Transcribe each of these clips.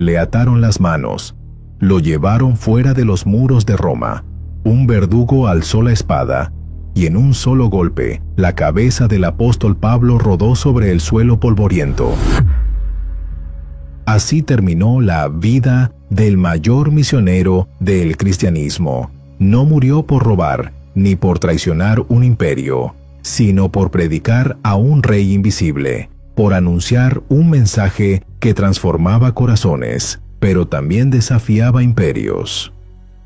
Le ataron las manos, lo llevaron fuera de los muros de Roma. Un verdugo alzó la espada, y en un solo golpe, la cabeza del apóstol Pablo rodó sobre el suelo polvoriento. Así terminó la vida del mayor misionero del cristianismo. No murió por robar, ni por traicionar un imperio, sino por predicar a un rey invisible, por anunciar un mensaje que transformaba corazones, pero también desafiaba imperios.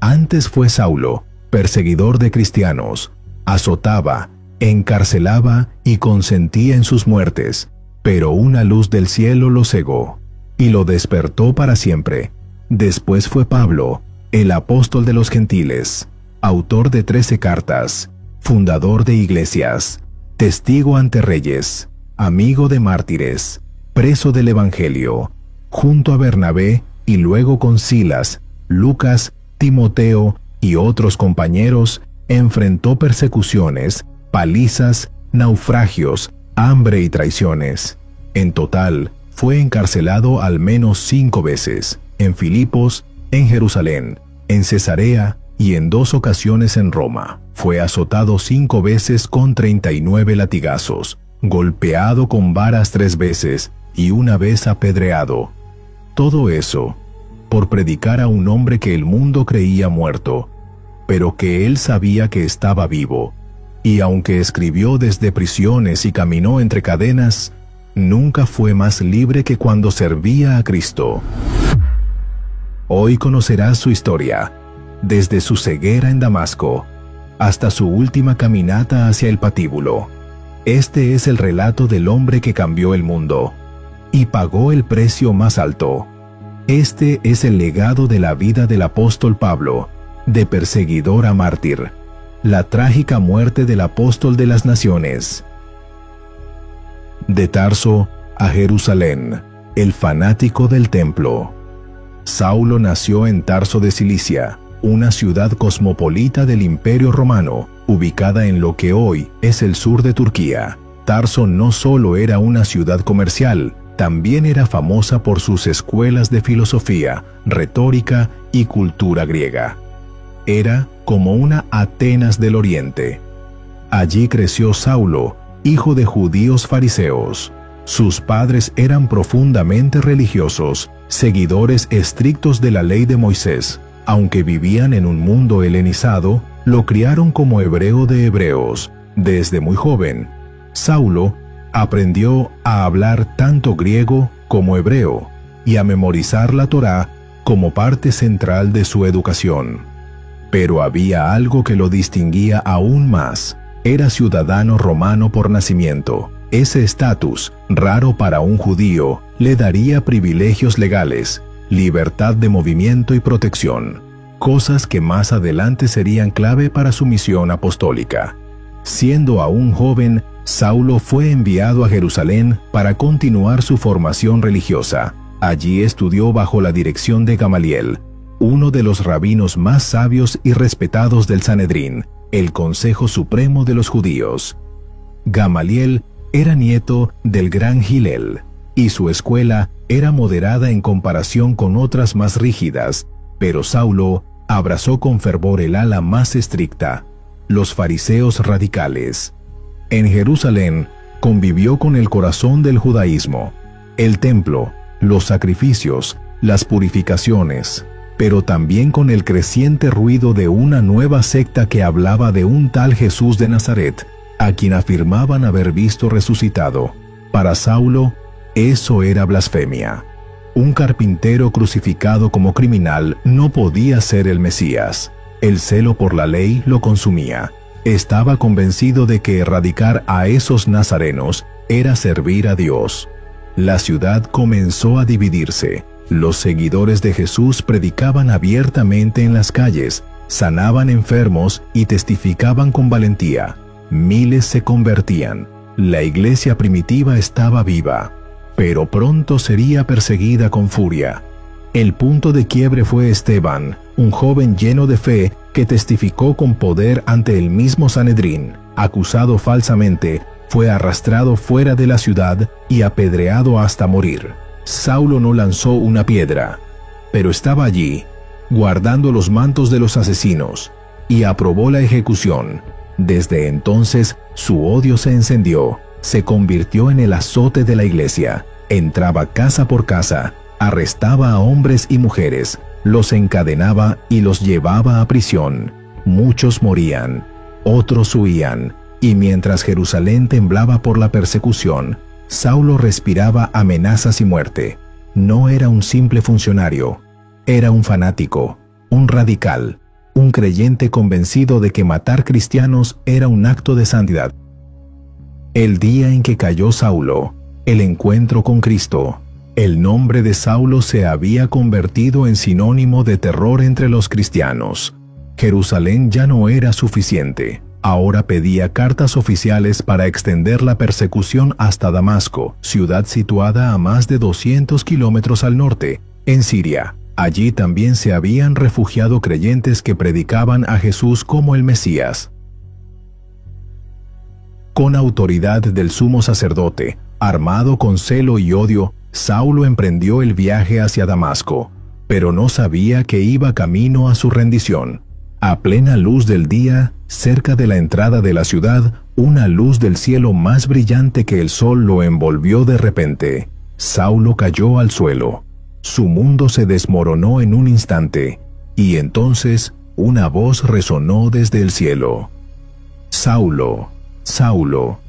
Antes fue Saulo, perseguidor de cristianos, azotaba, encarcelaba y consentía en sus muertes, pero una luz del cielo lo cegó y lo despertó para siempre. Después fue Pablo, el apóstol de los gentiles, autor de 13 cartas, fundador de iglesias, testigo ante reyes, amigo de mártires, preso del evangelio, junto a Bernabé y luego con Silas, Lucas, Timoteo y otros compañeros, enfrentó persecuciones, palizas, naufragios, hambre y traiciones. En total, fue encarcelado al menos 5 veces, en Filipos, en Jerusalén, en Cesarea y en 2 ocasiones en Roma. Fue azotado 5 veces con 39 latigazos, golpeado con varas 3 veces y 1 vez apedreado. Todo eso por predicar a un hombre que el mundo creía muerto, pero que él sabía que estaba vivo, y aunque escribió desde prisiones y caminó entre cadenas, nunca fue más libre que cuando servía a Cristo. Hoy conocerás su historia, desde su ceguera en Damasco hasta su última caminata hacia el patíbulo. Este es el relato del hombre que cambió el mundo y pagó el precio más alto. Este es el legado de la vida del apóstol Pablo, de perseguidor a mártir, la trágica muerte del apóstol de las naciones. De Tarso a Jerusalén, el fanático del templo. Saulo nació en Tarso de Cilicia, una ciudad cosmopolita del Imperio Romano, ubicada en lo que hoy es el sur de Turquía. Tarso no solo era una ciudad comercial, también era famosa por sus escuelas de filosofía, retórica y cultura griega. Era como una Atenas del Oriente. Allí creció Saulo, hijo de judíos fariseos. Sus padres eran profundamente religiosos, seguidores estrictos de la ley de Moisés. Aunque vivían en un mundo helenizado, lo criaron como hebreo de hebreos. Desde muy joven, Saulo aprendió a hablar tanto griego como hebreo y a memorizar la Torá como parte central de su educación. Pero había algo que lo distinguía aún más. Era ciudadano romano por nacimiento. Ese estatus, raro para un judío, le daría privilegios legales, libertad de movimiento y protección, cosas que más adelante serían clave para su misión apostólica. Siendo aún joven, Saulo fue enviado a Jerusalén para continuar su formación religiosa. Allí estudió bajo la dirección de Gamaliel, uno de los rabinos más sabios y respetados del Sanedrín, el Consejo Supremo de los Judíos. Gamaliel era nieto del gran Hillel, y su escuela era moderada en comparación con otras más rígidas, pero Saulo abrazó con fervor el ala más estricta, los fariseos radicales. En Jerusalén convivió con el corazón del judaísmo, el templo, los sacrificios, las purificaciones, pero también con el creciente ruido de una nueva secta que hablaba de un tal Jesús de Nazaret, a quien afirmaban haber visto resucitado. Para Saulo, eso era blasfemia. Un carpintero crucificado como criminal no podía ser el Mesías. El celo por la ley lo consumía. Estaba convencido de que erradicar a esos nazarenos era servir a Dios. La ciudad comenzó a dividirse. Los seguidores de Jesús predicaban abiertamente en las calles, sanaban enfermos y testificaban con valentía. Miles se convertían. La iglesia primitiva estaba viva, pero pronto sería perseguida con furia. El punto de quiebre fue Esteban, un joven lleno de fe que testificó con poder ante el mismo Sanedrín. Acusado falsamente, fue arrastrado fuera de la ciudad y apedreado hasta morir. Saulo no lanzó una piedra, pero estaba allí, guardando los mantos de los asesinos, y aprobó la ejecución. Desde entonces su odio se encendió, se convirtió en el azote de la iglesia. Entraba casa por casa, arrestaba a hombres y mujeres, los encadenaba y los llevaba a prisión. Muchos morían, otros huían, y mientras Jerusalén temblaba por la persecución, Saulo respiraba amenazas y muerte. No era un simple funcionario, era un fanático, un radical, un creyente convencido de que matar cristianos era un acto de santidad. El día en que cayó Saulo, el encuentro con Cristo, el nombre de Saulo se había convertido en sinónimo de terror entre los cristianos. Jerusalén ya no era suficiente. Ahora pedía cartas oficiales para extender la persecución hasta Damasco, ciudad situada a más de 200 kilómetros al norte, en Siria. Allí también se habían refugiado creyentes que predicaban a Jesús como el Mesías. Con autoridad del sumo sacerdote, armado con celo y odio, Saulo emprendió el viaje hacia Damasco, pero no sabía que iba camino a su rendición. A plena luz del día, cerca de la entrada de la ciudad, una luz del cielo más brillante que el sol lo envolvió de repente. Saulo cayó al suelo. Su mundo se desmoronó en un instante, y entonces una voz resonó desde el cielo. «Saulo, Saulo,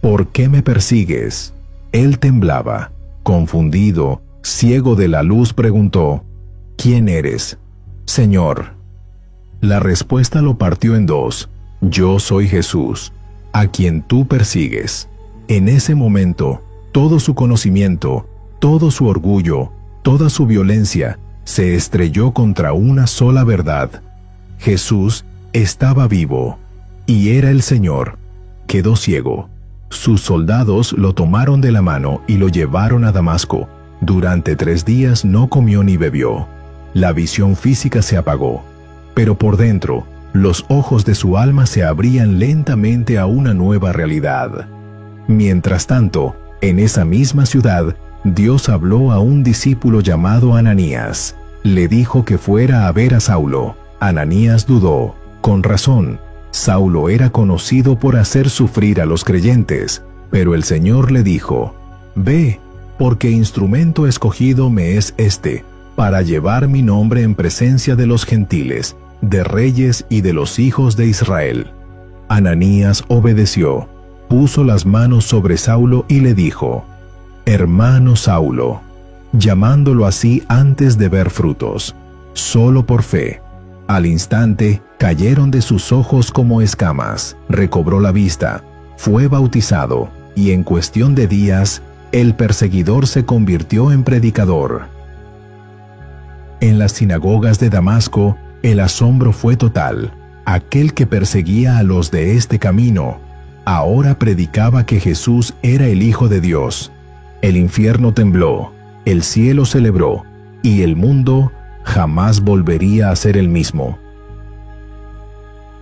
¿por qué me persigues?» Él temblaba, confundido, ciego de la luz, preguntó: «¿Quién eres, Señor?» La respuesta lo partió en dos: «Yo soy Jesús, a quien tú persigues». En ese momento, todo su conocimiento, todo su orgullo, toda su violencia, se estrelló contra una sola verdad. Jesús estaba vivo, y era el Señor. Quedó ciego. Sus soldados lo tomaron de la mano y lo llevaron a Damasco. Durante 3 días no comió ni bebió. La visión física se apagó, pero por dentro, los ojos de su alma se abrían lentamente a una nueva realidad. Mientras tanto, en esa misma ciudad, Dios habló a un discípulo llamado Ananías. Le dijo que fuera a ver a Saulo. Ananías dudó. Con razón, Saulo era conocido por hacer sufrir a los creyentes, pero el Señor le dijo: «Ve, porque instrumento escogido me es este, para llevar mi nombre en presencia de los gentiles, de reyes y de los hijos de Israel». Ananías obedeció, puso las manos sobre Saulo y le dijo: «Hermano Saulo», llamándolo así antes de ver frutos, solo por fe. Al instante cayeron de sus ojos como escamas, recobró la vista, fue bautizado, y en cuestión de días, el perseguidor se convirtió en predicador. En las sinagogas de Damasco, el asombro fue total. Aquel que perseguía a los de este camino, ahora predicaba que Jesús era el Hijo de Dios. El infierno tembló, el cielo celebró, y el mundo jamás volvería a ser el mismo.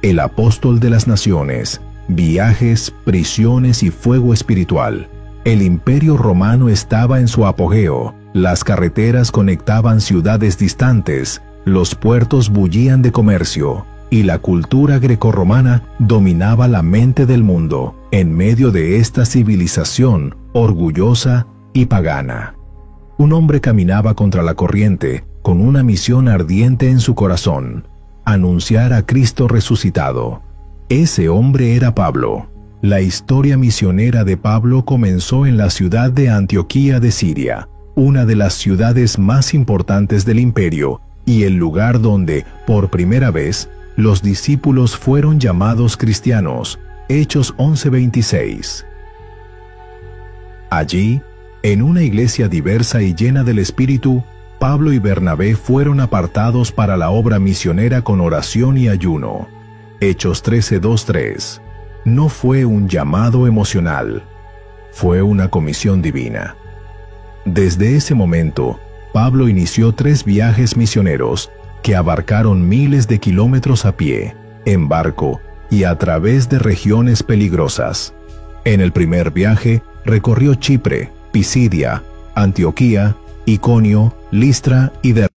El apóstol de las naciones, viajes, prisiones y fuego espiritual. El imperio romano estaba en su apogeo, las carreteras conectaban ciudades distantes, los puertos bullían de comercio, y la cultura grecorromana dominaba la mente del mundo, en medio de esta civilización orgullosa y pagana. Un hombre caminaba contra la corriente, con una misión ardiente en su corazón: anunciar a Cristo resucitado. Ese hombre era Pablo. La historia misionera de Pablo comenzó en la ciudad de Antioquía de Siria, una de las ciudades más importantes del imperio, y el lugar donde, por primera vez, los discípulos fueron llamados cristianos. Hechos 11:26. Allí, en una iglesia diversa y llena del Espíritu, Pablo y Bernabé fueron apartados para la obra misionera con oración y ayuno. Hechos 13:2-3. No fue un llamado emocional, fue una comisión divina. Desde ese momento, Pablo inició 3 viajes misioneros que abarcaron miles de kilómetros a pie, en barco y a través de regiones peligrosas. En el primer viaje, recorrió Chipre, Pisidia, Antioquía Iconio, Listra y Derbe.